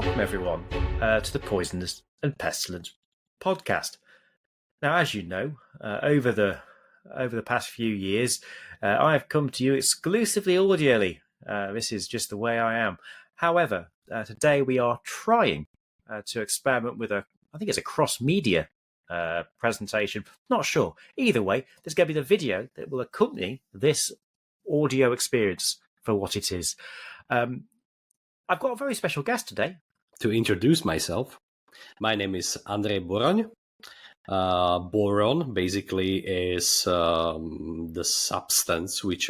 welcome everyone to the Poisonous and Pestilent podcast. Now, as you know, over the past few years, I have come to you exclusively audially. This is just the way I am. However, today we are trying to experiment with I think it's a cross-media presentation. Not sure. Either way, there's going to be the video that will accompany this audio experience for what it is. I've got a very special guest today. To introduce myself, my name is Andrej Boron. Boron basically is the substance which,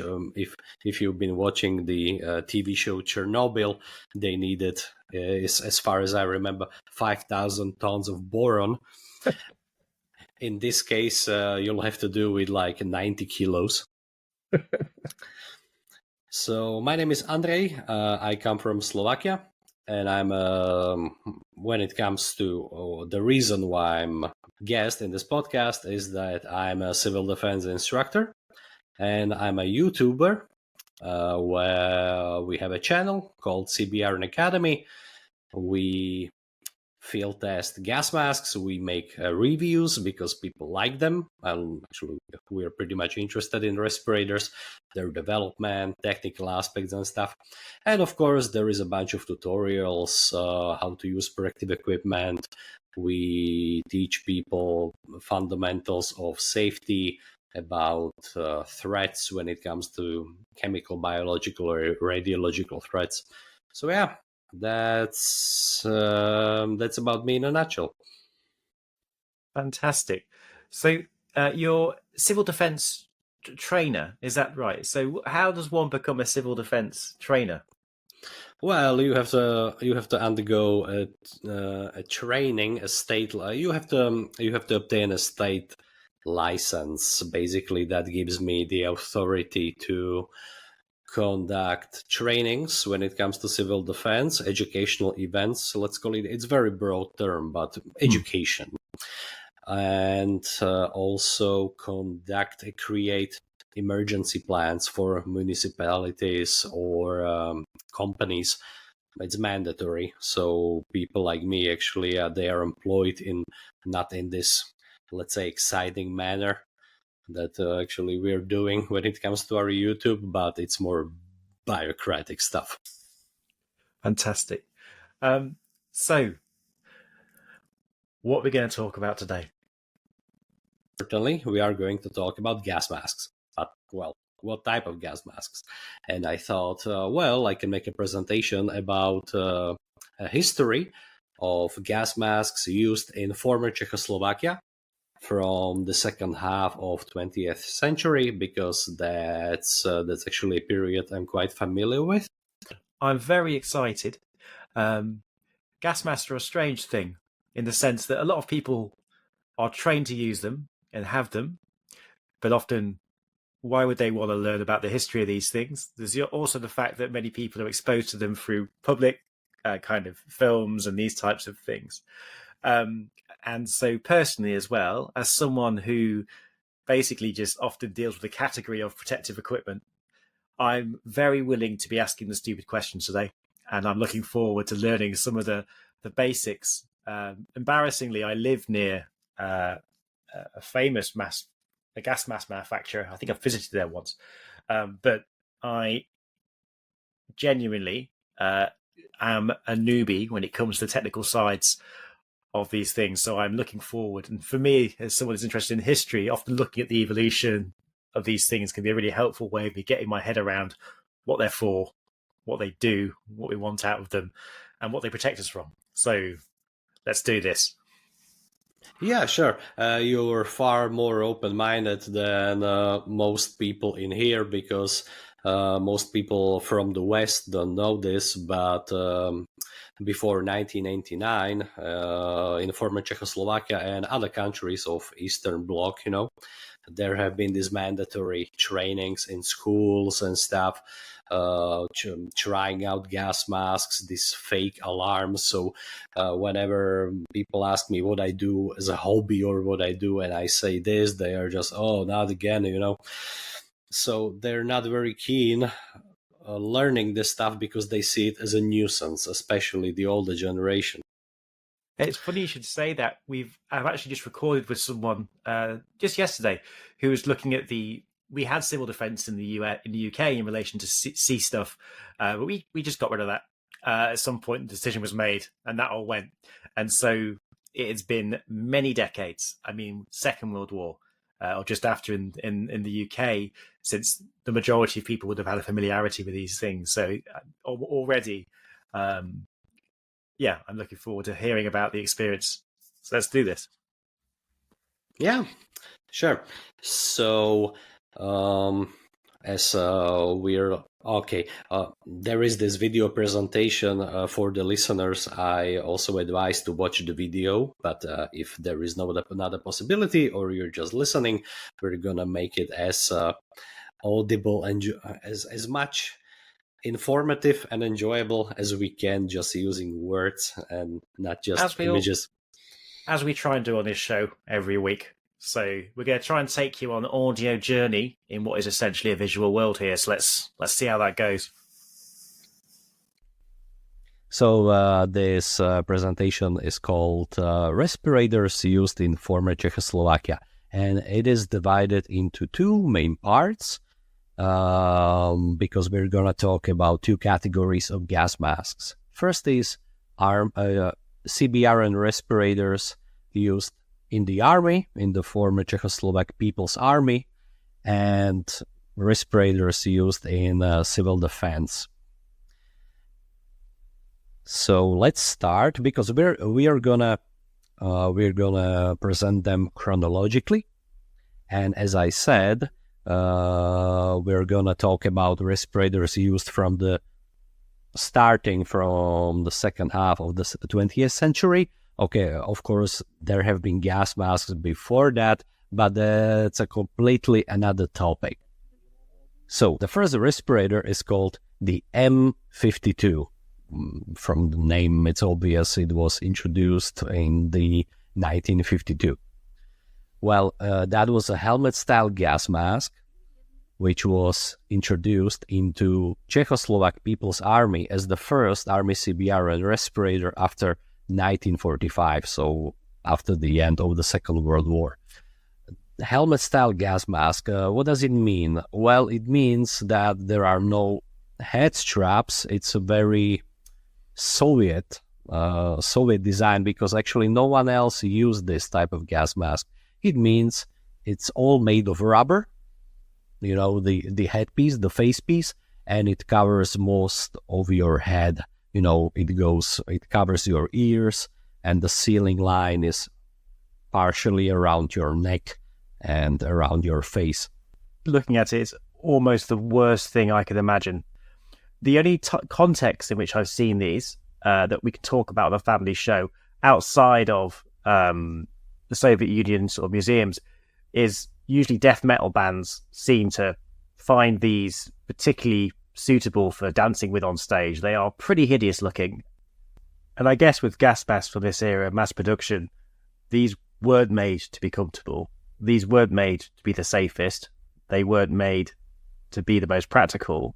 if you've been watching the TV show Chernobyl, they needed, is, as far as I remember, 5,000 tons of boron. In this case, you'll have to do with like 90 kilos. So my name is Andrej. I come from Slovakia, and I'm when it comes to the reason why I'm a guest in this podcast is that I'm a civil defense instructor, and I'm a YouTuber where we have a channel called CBR Academy. We field test gas masks. We make reviews because people like them. Actually, we're pretty much interested in respirators, their development, technical aspects and stuff. And of course, there is a bunch of tutorials, how to use protective equipment. We teach people fundamentals of safety, about threats when it comes to chemical, biological, or radiological threats. So yeah, that's about me in a nutshell. Fantastic. So you're civil defense trainer, is that right? So how does one become a civil defense trainer? Well, you have to undergo a training, a state. You have to obtain a state license. Basically, that gives me the authority to conduct trainings when it comes to civil defense, educational events, let's call it. It's a very broad term, but education. And also create emergency plans for municipalities or companies. It's mandatory. So people like me, actually, they are employed not in this, let's say, exciting manner that actually we're doing when it comes to our YouTube, but it's more bureaucratic stuff. Fantastic. So, what are we going to talk about today? Certainly, we are going to talk about gas masks. But, well, what type of gas masks? And I thought, I can make a presentation about a history of gas masks used in former Czechoslovakia from the second half of 20th century, because that's actually a period I'm quite familiar with. I'm very excited. Gas masks are a strange thing in the sense that a lot of people are trained to use them and have them, but often, why would they want to learn about the history of these things? There's also the fact that many people are exposed to them through public kind of films and these types of things. And so personally as well, as someone who basically just often deals with the category of protective equipment, I'm very willing to be asking the stupid questions today. And I'm looking forward to learning some of the basics. Embarrassingly, I live near a famous gas mask manufacturer. I think I've visited there once. But I genuinely am a newbie when it comes to the technical sides of these things. So I'm looking forward. And for me, as someone who's interested in history, often looking at the evolution of these things can be a really helpful way of me getting my head around what they're for, what they do, what we want out of them, and what they protect us from. So let's do this. Yeah, sure. You're far more open-minded than most people in here, because most people from the West don't know this, but before 1989, in former Czechoslovakia and other countries of Eastern Bloc, there have been these mandatory trainings in schools and stuff, trying out gas masks, these fake alarms. So whenever people ask me what I do as a hobby or what I do, and I say this, they are just, oh, not again, So they're not very keen learning this stuff because they see it as a nuisance, especially the older generation. It's funny you should say that. I've actually just recorded with someone just yesterday who was looking at we had civil defence in the UK in relation to sea stuff, but we just got rid of that. At some point, the decision was made, and that all went. And so it has been many decades. I mean, Second World War, or just after in the UK, since the majority of people would have had a familiarity with these things. So already, yeah, I'm looking forward to hearing about the experience. So let's do this. Yeah, sure. So, as we're okay, there is this video presentation for the listeners. I also advise to watch the video, but if there is no another possibility, or you're just listening, we're gonna make it as audible and as much informative and enjoyable as we can, just using words and not just images. As we try and do on this show every week. So we're going to try and take you on an audio journey in what is essentially a visual world here. So let's see how that goes. So this presentation is called Respirators Used in Former Czechoslovakia. And it is divided into two main parts. Because we're going to talk about two categories of gas masks. First is CBRN respirators used in the army, in the former Czechoslovak People's Army, and respirators used in civil defense. So let's start, because we're gonna present them chronologically, and as I said, we're going to talk about respirators used starting from the second half of the 20th century. Okay, of course, there have been gas masks before that, but that's a completely another topic. So the first respirator is called the M52. From the name, it's obvious it was introduced in the 1952. Well, that was a helmet-style gas mask, which was introduced into Czechoslovak People's Army as the first Army CBRN respirator after 1945, so after the end of the Second World War. The helmet-style gas mask, what does it mean? Well, it means that there are no head straps. It's a very Soviet design, because actually no one else used this type of gas mask. It means it's all made of rubber, the headpiece, the face piece, and it covers most of your head. It covers your ears, and the ceiling line is partially around your neck and around your face. Looking at it, it's almost the worst thing I could imagine. The only context in which I've seen these that we can talk about on a family show outside of the Soviet Union sort of museums is usually death metal bands seem to find these particularly suitable for dancing with on stage. They are pretty hideous looking. And I guess with gas masks for this era, mass production, these weren't made to be comfortable. These weren't made to be the safest. They weren't made to be the most practical.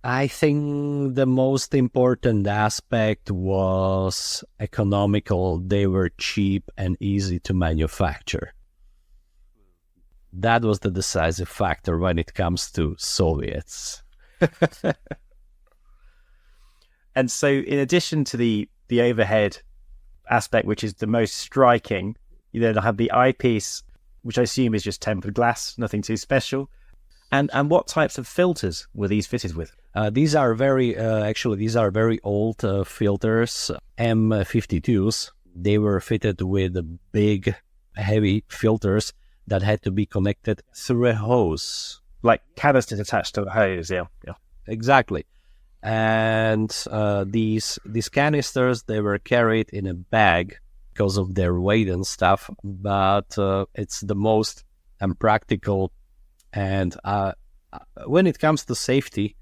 I think the most important aspect was economical. They were cheap and easy to manufacture. That was the decisive factor when it comes to Soviets. And so in addition to the overhead aspect, which is the most striking, you then have the eyepiece, which I assume is just tempered glass, nothing too special. And what types of filters were these fitted with? These are very old filters, M52s. They were fitted with big, heavy filters that had to be connected through a hose. Like canisters attached to a hose, yeah. Exactly. And these canisters, they were carried in a bag because of their weight and stuff, but it's the most impractical. And when it comes to safety,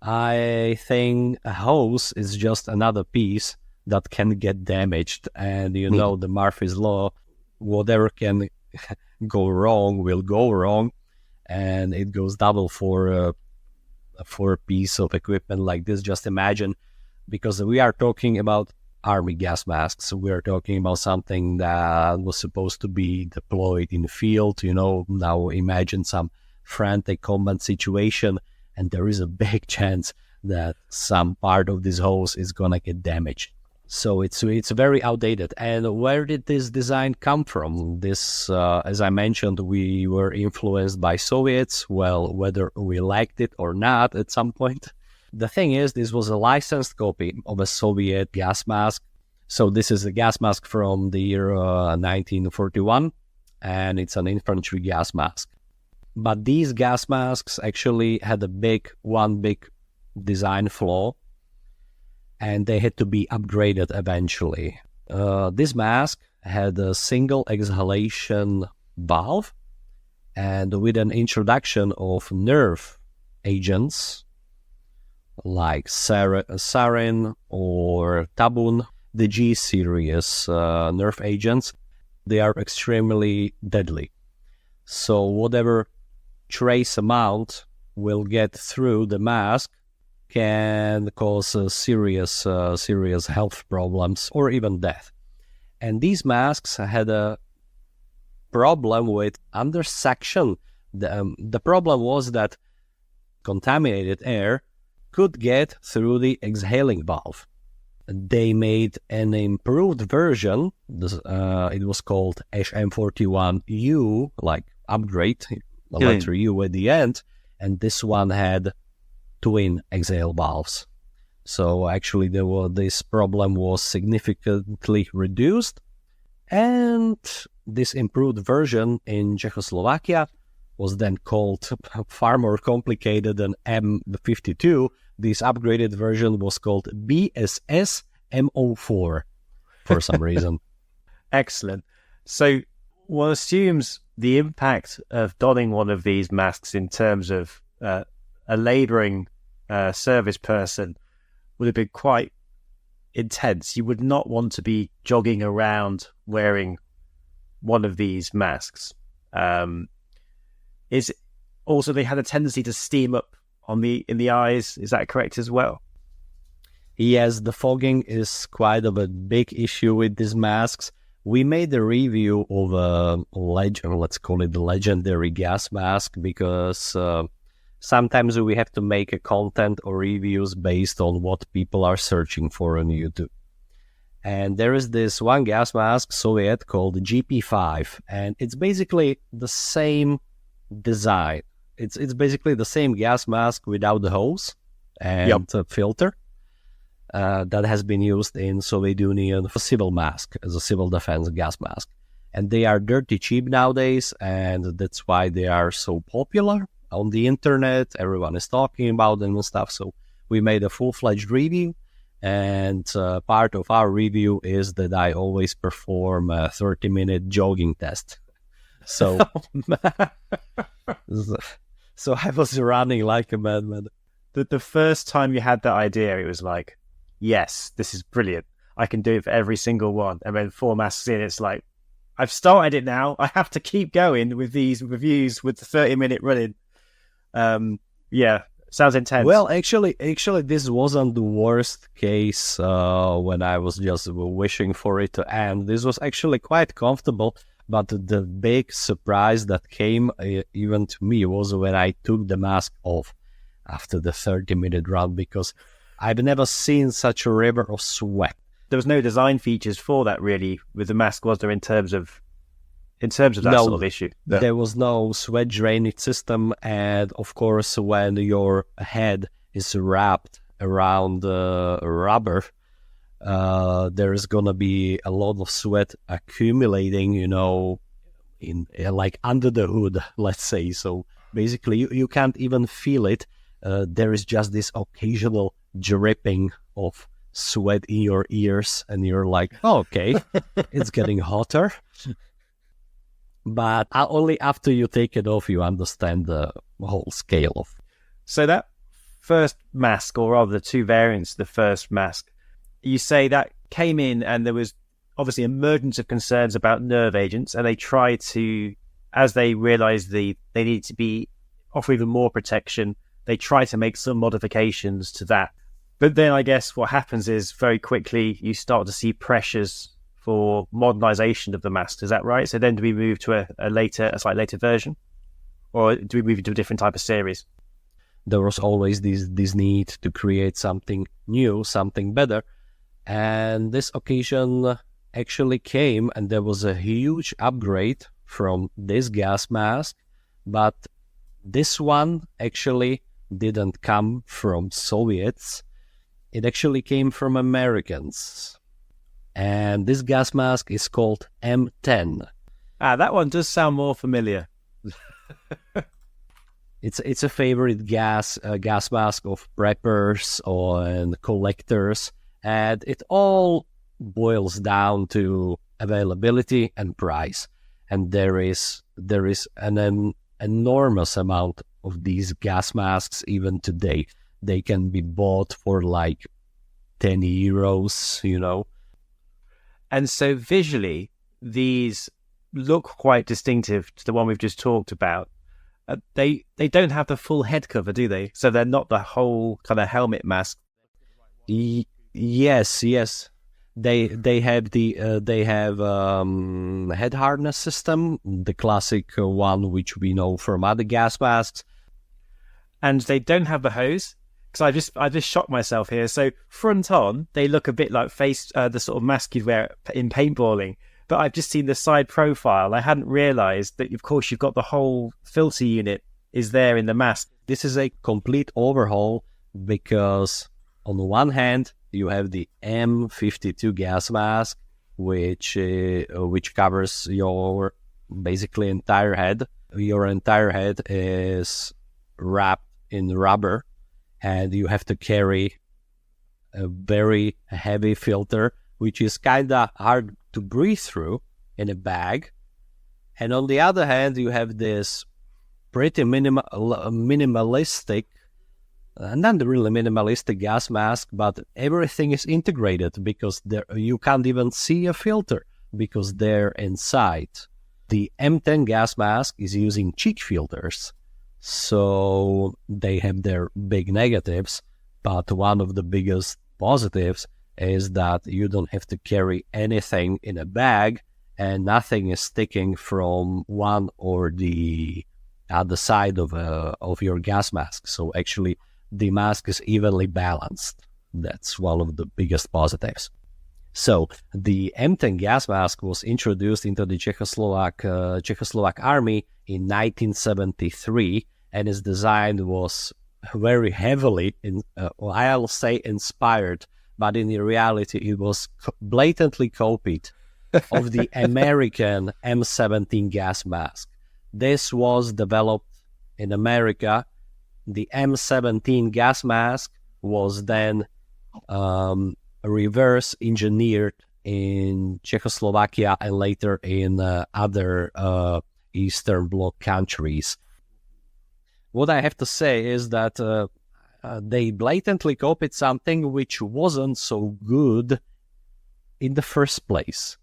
I think a hose is just another piece that can get damaged. And the Murphy's Law, whatever can go wrong will go wrong. And it goes double for for a piece of equipment like this. Just imagine, because we are talking about army gas masks. We are talking about something that was supposed to be deployed in the field. Now imagine some frantic combat situation, and there is a big chance that some part of this hose is gonna get damaged. So it's very outdated. And where did this design come from? This, as I mentioned, we were influenced by Soviets. Well, whether we liked it or not at some point. The thing is, this was a licensed copy of a Soviet gas mask. So this is a gas mask from the year 1941, and it's an infantry gas mask. But these gas masks actually had one big design flaw, and they had to be upgraded eventually. This mask had a single exhalation valve, and with an introduction of nerve agents like sarin or tabun, the G series nerve agents, they are extremely deadly. So whatever trace amount will get through the mask can cause serious health problems or even death. And these masks had a problem with undersection. The problem was that contaminated air could get through the exhaling valve. They made an improved version. It was called HM41U, like upgrade, the letter U at the end, and this one had twin exhale valves. So actually this problem was significantly reduced, and this improved version in Czechoslovakia was then called, far more complicated than M52. This upgraded version was called BSS MO4 for some reason. Excellent. So one assumes the impact of donning one of these masks in terms of a labouring service person would have been quite intense. You would not want to be jogging around wearing one of these masks. Is also they had a tendency to steam up in the eyes. Is that correct as well? Yes, the fogging is quite of a big issue with these masks. We made a review of a let's call it the legendary gas mask, because sometimes we have to make a content or reviews based on what people are searching for on YouTube. And there is this one gas mask, Soviet, called GP5, and it's basically the same design. It's basically the same gas mask without the hose and a filter that has been used in Soviet Union for civil mask, as a civil defense gas mask. And they are dirty cheap nowadays, and that's why they are so popular on the internet. Everyone is talking about them and stuff. So we made a full-fledged review, and part of our review is that I always perform a 30-minute jogging test. So, so I was running like a madman. The first time you had that idea, it was like, yes, this is brilliant. I can do it for every single one. And then 4 masks in, it's like, I've started it now. I have to keep going with these reviews with the 30-minute running. Yeah, sounds intense. Well, actually, this wasn't the worst case when I was just wishing for it to end. This was actually quite comfortable. But the big surprise that came even to me was when I took the mask off after the 30-minute run, because I've never seen such a river of sweat. There was no design features for that really with the mask, was there, in terms of that sort of issue? No. There was no sweat drainage system, and of course when your head is wrapped around rubber, there is gonna be a lot of sweat accumulating, in like under the hood, let's say. So basically, you can't even feel it. There is just this occasional dripping of sweat in your ears, and you're like, oh, okay, it's getting hotter. But only after you take it off, you understand the whole scale of. So that first mask, or rather the 2 variants, the first mask, you say that came in and there was obviously emergence of concerns about nerve agents, and they tried to, as they realized they needed to offer even more protection, they try to make some modifications to that. But then I guess what happens is very quickly you start to see pressures for modernization of the mask. Is that right? So then do we move to a slightly later version? Or do we move into a different type of series? There was always this need to create something new, something better. And this occasion actually came, and there was a huge upgrade from this gas mask. But this one actually didn't come from Soviets. It actually came from Americans. And this gas mask is called M10. That one does sound more familiar. It's a favorite gas mask of preppers and collectors, and it all boils down to availability and price. And there is an enormous amount of these gas masks even today. They can be bought for like 10 euros, you know. And so visually, these look quite distinctive to the one we've just talked about. They don't have the full head cover, do they? So they're not the whole kind of helmet mask. Yes. They have head harness system, the classic one which we know from other gas masks, and they don't have the hose. Because I just shocked myself here. So front on, they look a bit like the sort of mask you'd wear in paintballing. But I've just seen the side profile. I hadn't realised that, of course, you've got the whole filter unit is there in the mask. This is a complete overhaul because on the one hand, you have the M52 gas mask, which covers your basically entire head. Your entire head is wrapped in rubber, and you have to carry a very heavy filter, which is kind of hard to breathe through in a bag. And on the other hand, you have this pretty minimalistic, not really minimalistic gas mask, but everything is integrated because you can't even see a filter because they're inside. The M10 gas mask is using cheek filters, so they have their big negatives, but one of the biggest positives is that you don't have to carry anything in a bag and nothing is sticking from one or the other side of your gas mask. So actually the mask is evenly balanced. That's one of the biggest positives. So the M10 gas mask was introduced into the Czechoslovak army in 1973, and its design was very heavily, I'll say inspired, but in reality it was blatantly copied of the American M17 gas mask. This was developed in America. The M17 gas mask was then reverse engineered in Czechoslovakia and later in other Eastern Bloc countries. What I have to say is that they blatantly copied something which wasn't so good in the first place.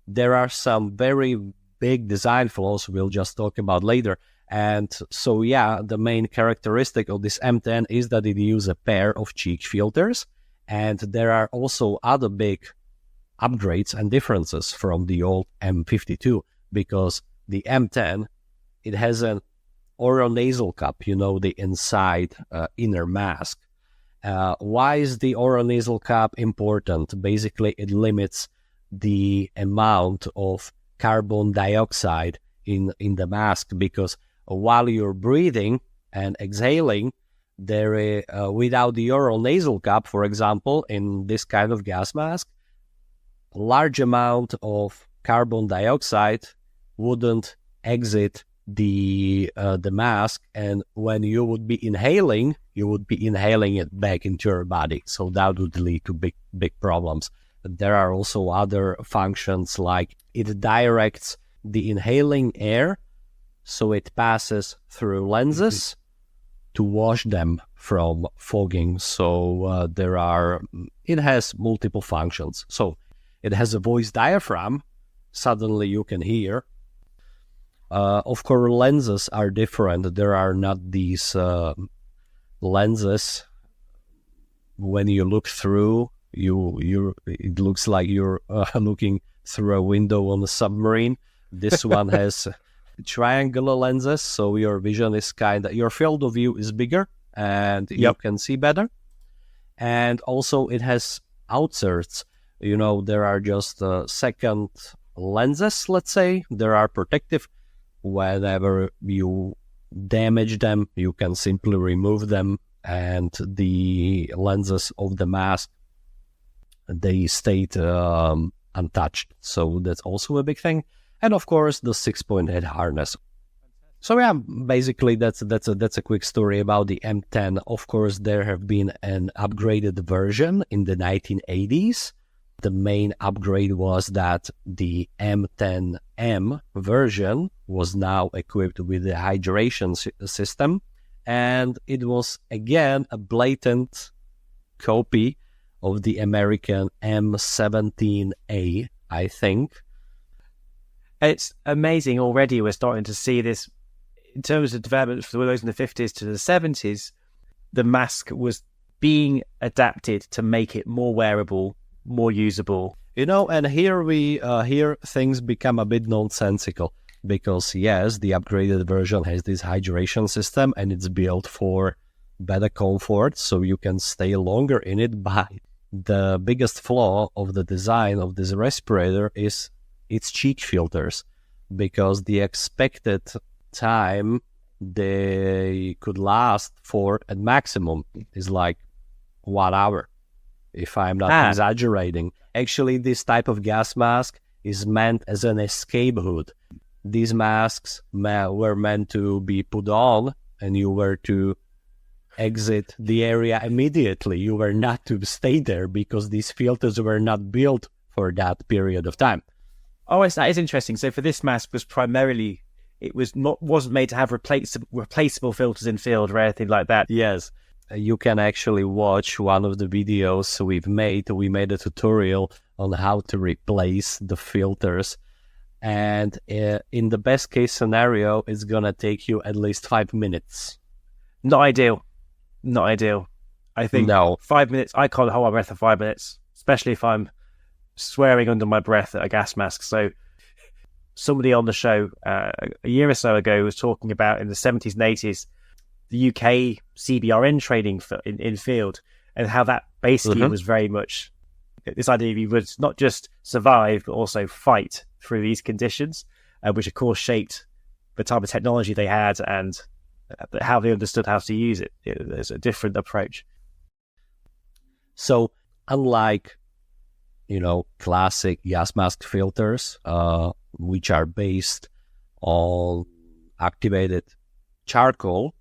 There are some very big design flaws we'll just talk about later. And so, yeah, the main characteristic of this M10 is that it uses a pair of cheek filters. And there are also other big upgrades and differences from the old M52, because the M10, it has an oronasal cup, the inside inner mask. Why is the oronasal cup important? Basically, it limits the amount of carbon dioxide in the mask, because while you're breathing and exhaling, without the oronasal cup, for example, in this kind of gas mask, large amount of carbon dioxide wouldn't exit the mask, and when you would be inhaling it back into your body. So that would lead to big problems. There are also other functions, like it directs the inhaling air so it passes through lenses to wash them from fogging. So it has multiple functions. So it has a voice diaphragm. Suddenly you can hear. Of course, lenses are different. There are not these lenses, when you look through, it looks like you're looking through a window on a submarine. This one has triangular lenses, so your vision is your field of view is bigger and you can see better. And also it has outserts. There are just second lenses, let's say. There are protective. Whenever you damage them, you can simply remove them, and the lenses of the mask, they stayed untouched. So that's also a big thing. And of course, the 6.8 harness. So yeah, basically that's a quick story about the M10. Of course, there have been an upgraded version in the 1980s. The main upgrade was that the M10M version was now equipped with the hydration system, and it was again a blatant copy of the American M17A, I think. It's amazing already. We're starting to see this in terms of development for those in the 50s to the 70s. The mask was being adapted to make it more wearable, more usable. And here things become a bit nonsensical, because yes, the upgraded version has this hydration system and it's built for better comfort, so you can stay longer in it. But the biggest flaw of the design of this respirator is its cheek filters, because the expected time they could last for at maximum is like 1 hour, if I'm not exaggerating. Actually, this type of gas mask is meant as an escape hood. These masks were meant to be put on and you were to exit the area immediately. You were not to stay there, because these filters were not built for that period of time. Oh, that is interesting. So for this mask was primarily, it wasn't made to have replaceable filters in field or anything like that. Yes. You can actually watch one of the videos we've made. We made a tutorial on how to replace the filters. And in the best case scenario, it's going to take you at least 5 minutes. Not ideal. I think 5 minutes, I can't hold my breath for 5 minutes, especially if I'm swearing under my breath at a gas mask. So somebody on the show a year or so ago was talking about in the 70s and 80s, the UK CBRN training in field, and how that basically was very much this idea of you would not just survive, but also fight through these conditions, which of course shaped the type of technology they had and how they understood how to use it. There's a different approach. So unlike, classic gas mask filters, which are based on activated charcoal,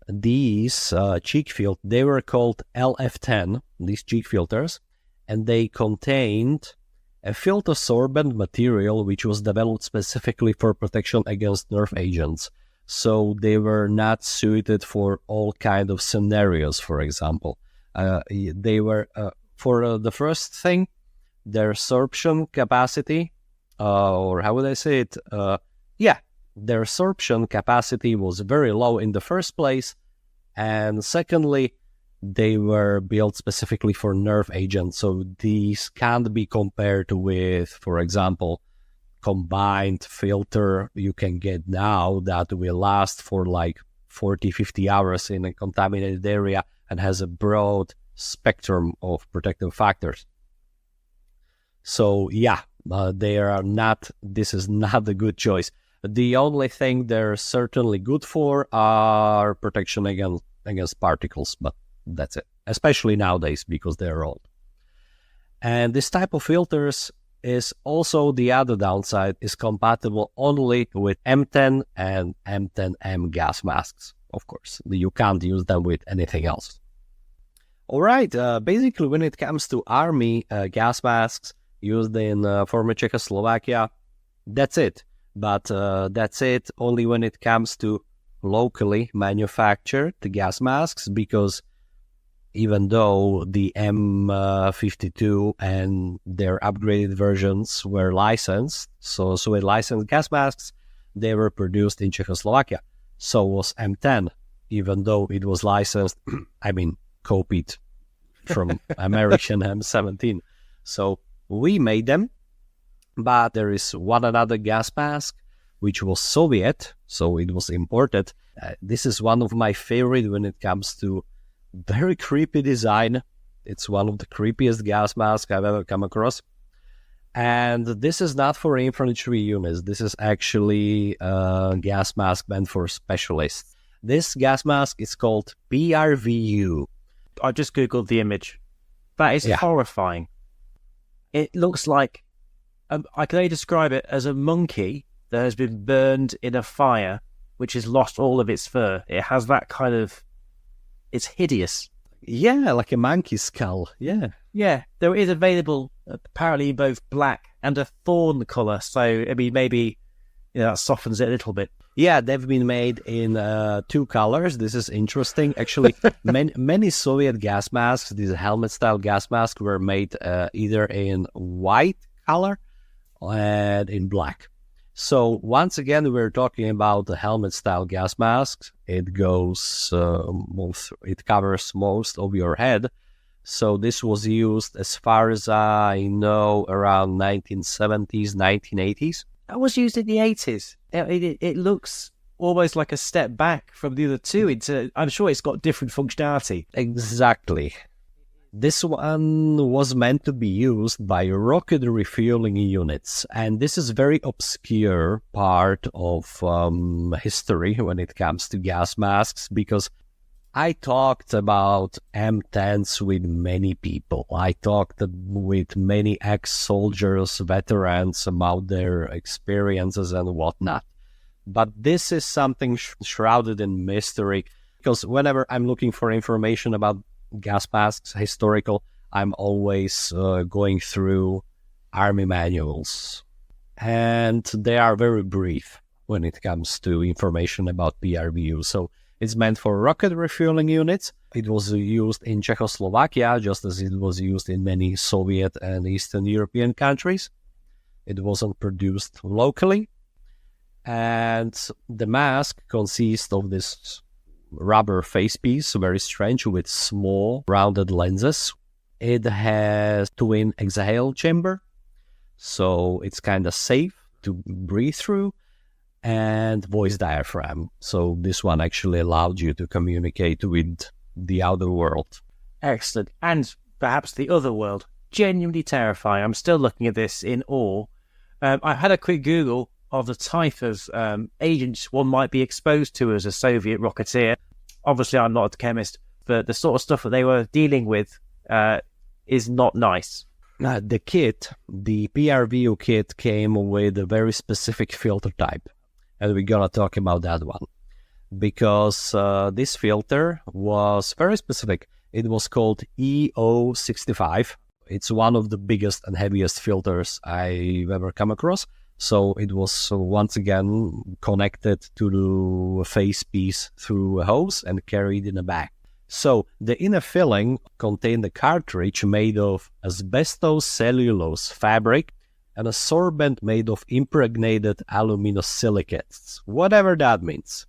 these cheek filters, they were called LF10, these cheek filters, and they contained a filter sorbent material which was developed specifically for protection against nerve agents. So they were not suited for all kind of scenarios, for example. They were, for the first thing, their absorption capacity, or how would I say it? Their absorption capacity was very low in the first place. And secondly, they were built specifically for nerve agents. So these can't be compared with, for example, combined filter you can get now that will last for like 40, 50 hours in a contaminated area and has a broad spectrum of protective factors. So this is not a good choice. The only thing they're certainly good for are protection against particles, but that's it, especially nowadays because they're old. And this type of filters is also, the other downside, is compatible only with M10 and M10M gas masks. Of course, you can't use them with anything else. All right, basically when it comes to army gas masks used in former Czechoslovakia, that's it. But that's it only when it comes to locally manufactured gas masks, because even though the M52 and their upgraded versions were licensed, so with licensed gas masks, they were produced in Czechoslovakia. So was M10. even though it was licensed, copied from American M17. So we made them, but there is one another gas mask, which was Soviet, so it was imported. This is one of my favorite when it comes to very creepy design. It's one of the creepiest gas masks I've ever come across. And this is not for infantry units. This is actually a gas mask meant for specialists. This gas mask is called PRVU. I just googled the image. That is horrifying. It looks like, I can only describe it as a monkey that has been burned in a fire, which has lost all of its fur. It has that kind of, it's hideous. Yeah, like a monkey skull. Yeah. Yeah, there is available apparently in both black and a thorn colour. So, maybe that softens it a little bit. Yeah, they've been made in 2 colors. This is interesting. Actually, many Soviet gas masks, these helmet-style gas masks, were made either in white color and in black. So once again, we're talking about the helmet-style gas masks. It goes, it covers most of your head. So this was used, as far as I know, around 1970s, 1980s. That was used in the 80s. It looks almost like a step back from the other two. I'm sure it's got different functionality. Exactly. This one was meant to be used by rocket refueling units, and this is very obscure part of history when it comes to gas masks, because I talked about M10s with many people. I talked with many ex-soldiers, veterans about their experiences and whatnot. But this is something shrouded in mystery, because whenever I'm looking for information about gas masks, historical, I'm always going through army manuals. And they are very brief when it comes to information about PRVU. So it's meant for rocket refueling units. It was used in Czechoslovakia, just as it was used in many Soviet and Eastern European countries. It wasn't produced locally. And the mask consists of this rubber facepiece, very strange, with small rounded lenses. It has twin exhale chamber, so it's kind of safe to breathe through, and voice diaphragm. So this one actually allowed you to communicate with the outer world. Excellent. And perhaps the other world. Genuinely terrifying. I'm still looking at this in awe. I had a quick Google of the type of agents one might be exposed to as a Soviet rocketeer. Obviously, I'm not a chemist, but the sort of stuff that they were dealing with is not nice. The kit, the PRVU kit, came with a very specific filter type. And we're going to talk about that one. Because this filter was very specific. It was called EO65. It's one of the biggest and heaviest filters I've ever come across. So it was once again connected to the facepiece through a hose and carried in a bag. So the inner filling contained a cartridge made of asbestos cellulose fabric and a sorbent made of impregnated aluminosilicates, whatever that means.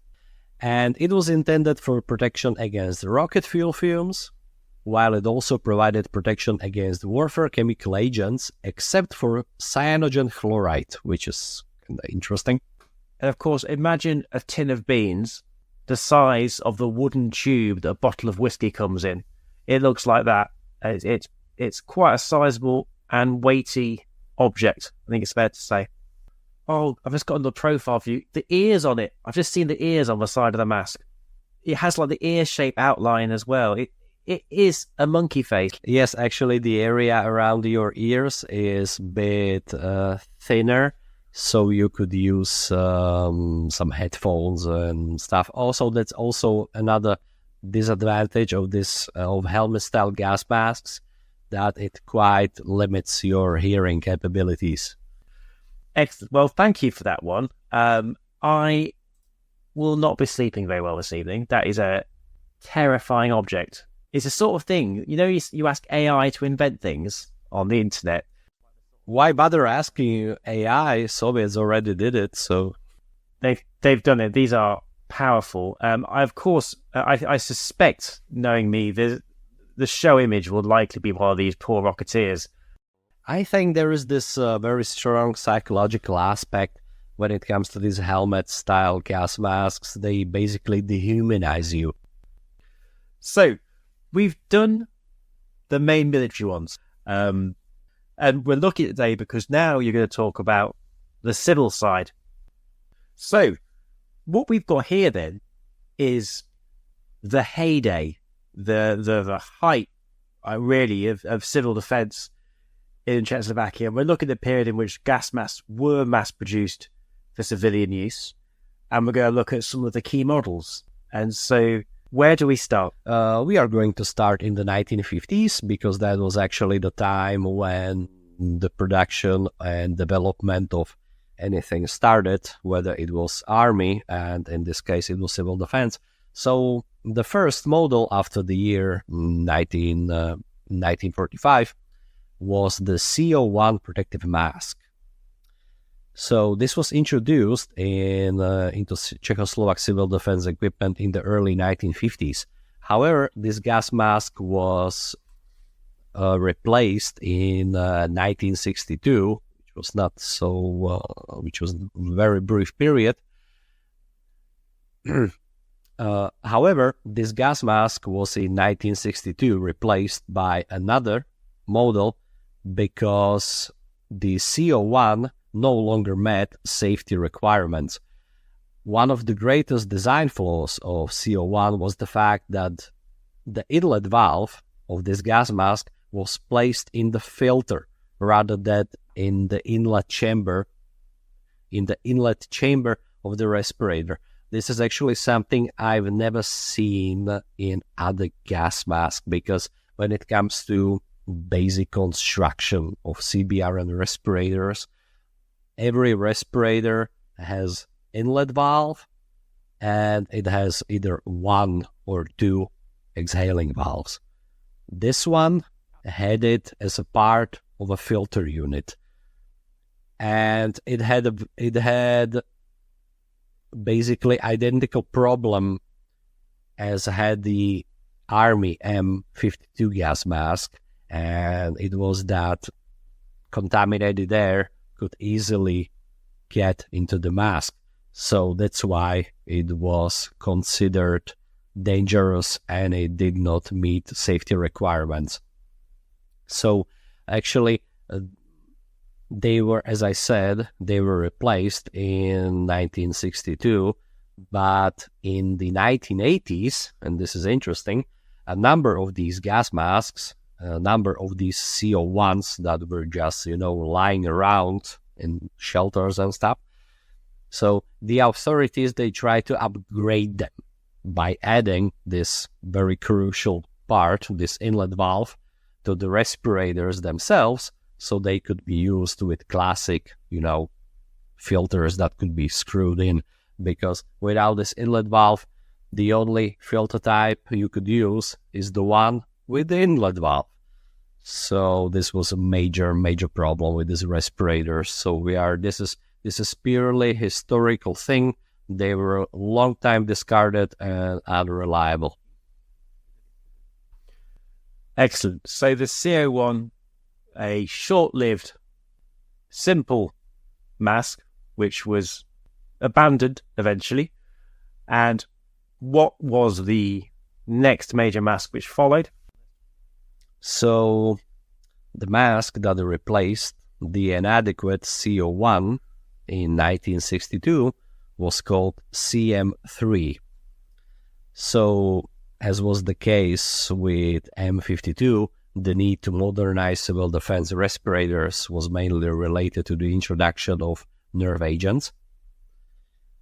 And it was intended for protection against rocket fuel fumes, while it also provided protection against warfare chemical agents, except for cyanogen chloride, which is kind of interesting. And of course, imagine a tin of beans the size of the wooden tube that a bottle of whiskey comes in. It looks like that. It's quite a sizable and weighty object, I think it's fair to say. Oh, I've just got the profile view. The ears on it. I've just seen the ears on the side of the mask. It has like the ear shape outline as well. It is a monkey face. Yes, actually the area around your ears is a bit thinner, so you could use some headphones and stuff. Also, that's also another disadvantage of this of helmet-style gas masks, that it quite limits your hearing capabilities. Excellent. Well, thank you for that one. I will not be sleeping very well this evening. That is a terrifying object. It's the sort of thing, you ask AI to invent things on the internet. Why bother asking AI? Soviets already did it, so... They've done it. These are powerful. I suspect, knowing me, the show image will likely be one of these poor rocketeers. I think there is this very strong psychological aspect when it comes to these helmet-style gas masks. They basically dehumanize you. So, we've done the main military ones. And we're lucky today because now you're going to talk about the civil side. So, what we've got here then is the heyday, the height, really, of civil defence in Czechoslovakia. We're looking at the period in which gas masks were mass-produced for civilian use, and we're going to look at some of the key models. And so, where do we start? We are going to start in the 1950s, because that was actually the time when the production and development of anything started, whether it was army, and in this case it was civil defense. So the first model after the year 1945 was the CO1 protective mask. So this was introduced into Czechoslovak civil defense equipment in the early 1950s. However, this gas mask was replaced in 1962, which was not so, which was a very brief period. However, this gas mask was in 1962 replaced by another model because the CO1 no longer met safety requirements. One of the greatest design flaws of CO1 was the fact that the inlet valve of this gas mask was placed in the filter rather than in the inlet chamber of the respirator. This is actually something I've never seen in other gas masks, because when it comes to basic construction of CBR and respirators, every respirator has inlet valve and it has either one or two exhaling valves. This one had it as a part of a filter unit, and it had basically identical problem as had the Army M52 gas mask, and it was that contaminated air could easily get into the mask. So that's why it was considered dangerous and it did not meet safety requirements. So actually, they were, as I said, they were replaced in 1962, but in the 1980s, and this is interesting, a number of these gas masks, a number of these CO1s that were just, lying around in shelters and stuff. So the authorities, they tried to upgrade them by adding this very crucial part, this inlet valve, to the respirators themselves, so they could be used with classic, filters that could be screwed in. Because without this inlet valve, the only filter type you could use is the one with the inlet valve. So this was a major problem with these respirators. So this is purely historical thing. They were a long time discarded and unreliable. Excellent. So the CO1, a short-lived, simple mask, which was abandoned eventually. And what was the next major mask which followed? So the mask that replaced the inadequate CO1 in 1962 was called CM3. So, as was the case with M52, the need to modernize civil defense respirators was mainly related to the introduction of nerve agents.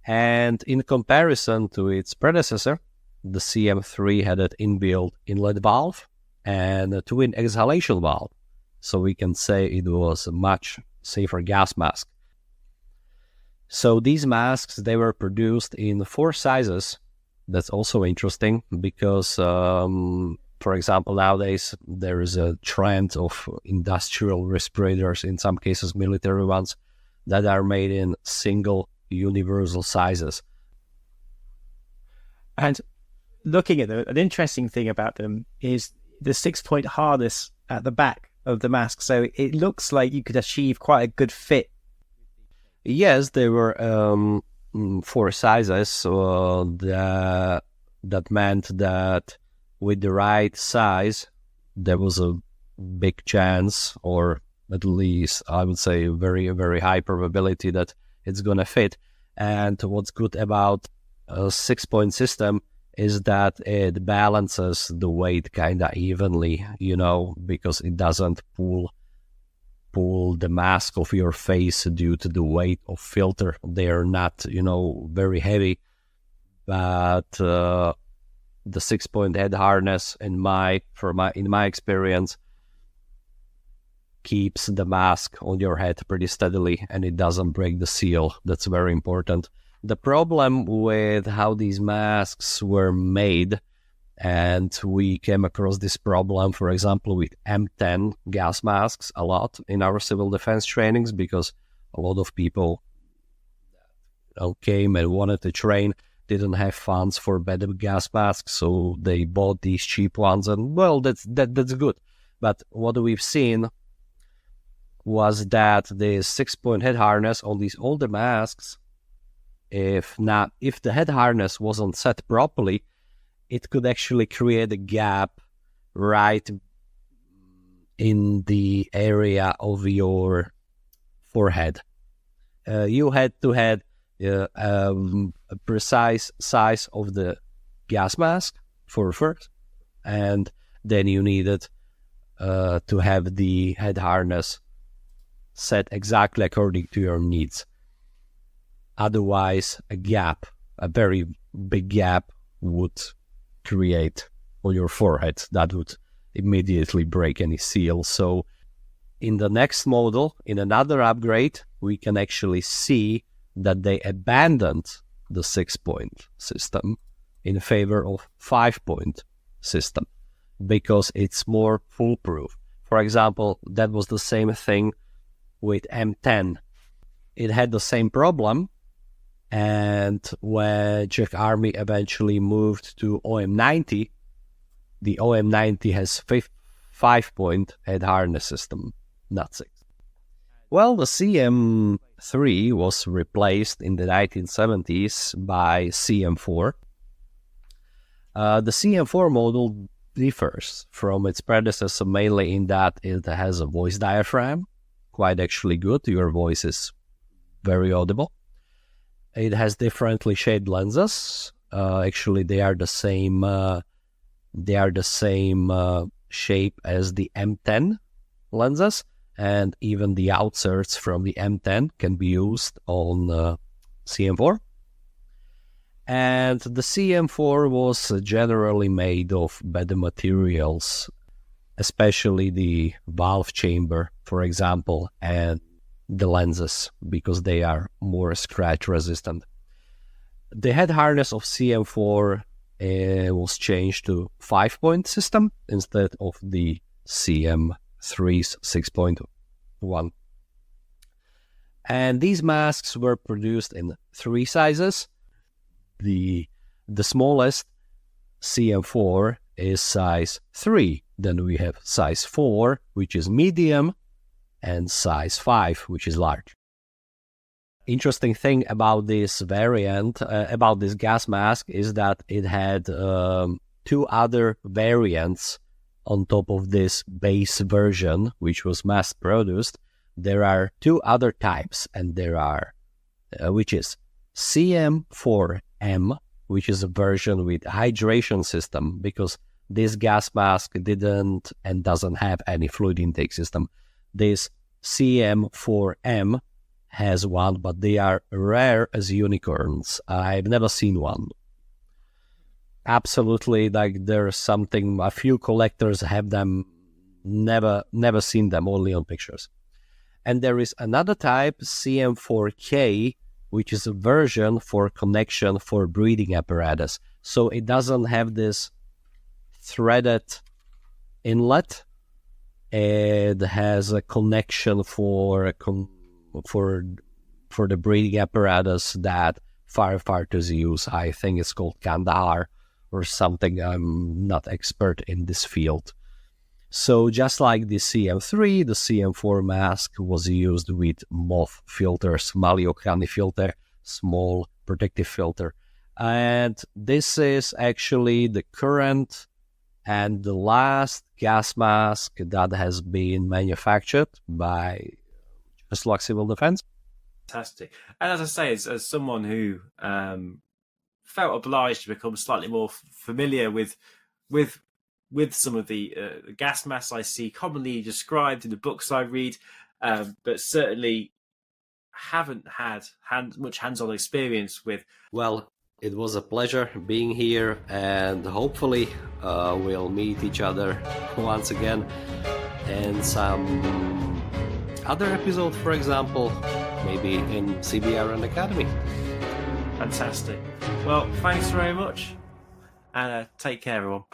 And in comparison to its predecessor, the CM3 had an inbuilt inlet valve and a twin exhalation valve. So we can say it was a much safer gas mask. So these masks, they were produced in 4 sizes. That's also interesting because, for example, nowadays there is a trend of industrial respirators, in some cases military ones, that are made in single universal sizes. And looking at them, an interesting thing about them is the 6-point harness at the back of the mask. So it looks like you could achieve quite a good fit. Yes, there were 4 sizes, so that meant that with the right size, there was a big chance, or at least I would say very, very high probability that it's going to fit. And what's good about a 6-point system is that it balances the weight kind of evenly, because it doesn't pull the mask off your face due to the weight of filter. They are not, very heavy, but the 6-point head harness, in my experience, keeps the mask on your head pretty steadily, and it doesn't break the seal. That's very important. The problem with how these masks were made, and we came across this problem, for example, with M10 gas masks a lot in our civil defense trainings, because a lot of people came and wanted to train, didn't have funds for better gas masks, so they bought these cheap ones, and well, that's good. But what we've seen was that the 6-point head harness on these older masks, if the head harness wasn't set properly, it could actually create a gap right in the area of your forehead. You had to have a precise size of the gas mask for first, and then you needed to have the head harness set exactly according to your needs. Otherwise, a very big gap, would create on your forehead that would immediately break any seal. So in the next model, in another upgrade, we can actually see that they abandoned the 6-point system in favor of 5-point system because it's more foolproof. For example, that was the same thing with M10. It had the same problem, and when Czech Army eventually moved to OM90, the OM90 has 5-point head harness system, not 6. Well, the CM3 was replaced in the 1970s by CM4. The CM4 model differs from its predecessor mainly in that it has a voice diaphragm, quite actually good. Your voice is very audible. It has differently shaped lenses. Actually, they are the same. Shape as the M10 lenses, and even the outserts from the M10 can be used on CM4. And the CM4 was generally made of better materials, especially the valve chamber, for example, and the lenses, because they are more scratch resistant. The head harness of CM4 was changed to 5-point system instead of the CM3's 6.1. And these masks were produced in 3 sizes. The smallest CM4 is size 3. Then we have size 4, which is medium, and size 5, which is large. Interesting thing about this variant, about this gas mask, is that it had 2 other variants on top of this base version, which was mass produced. There are 2 other types, and there are, which is CM4M, which is a version with hydration system, because this gas mask didn't and doesn't have any fluid intake system. This CM4M has one, but they are rare as unicorns. I've never seen one. Absolutely, like there's something, a few collectors have them, never seen them, only on pictures. And there is another type, CM4K, which is a version for connection for breathing apparatus. So it doesn't have this threaded inlet. It has a connection for the breathing apparatus that firefighters use. I think it's called Kandahar or something. I'm not expert in this field. So just like the CM3, the CM4 mask was used with moth filters, maliochrany filter, small protective filter. And this is actually the current and the last gas mask that has been manufactured by Czechoslovak Civil Defense. Fantastic. And as I say, as someone who felt obliged to become slightly more familiar with some of the gas masks I see commonly described in the books I read, but certainly haven't had much hands-on experience with. Well, it was a pleasure being here, and hopefully we'll meet each other once again in some other episode, for example, maybe in CBRN Academy. Fantastic. Well, thanks very much, and take care, everyone.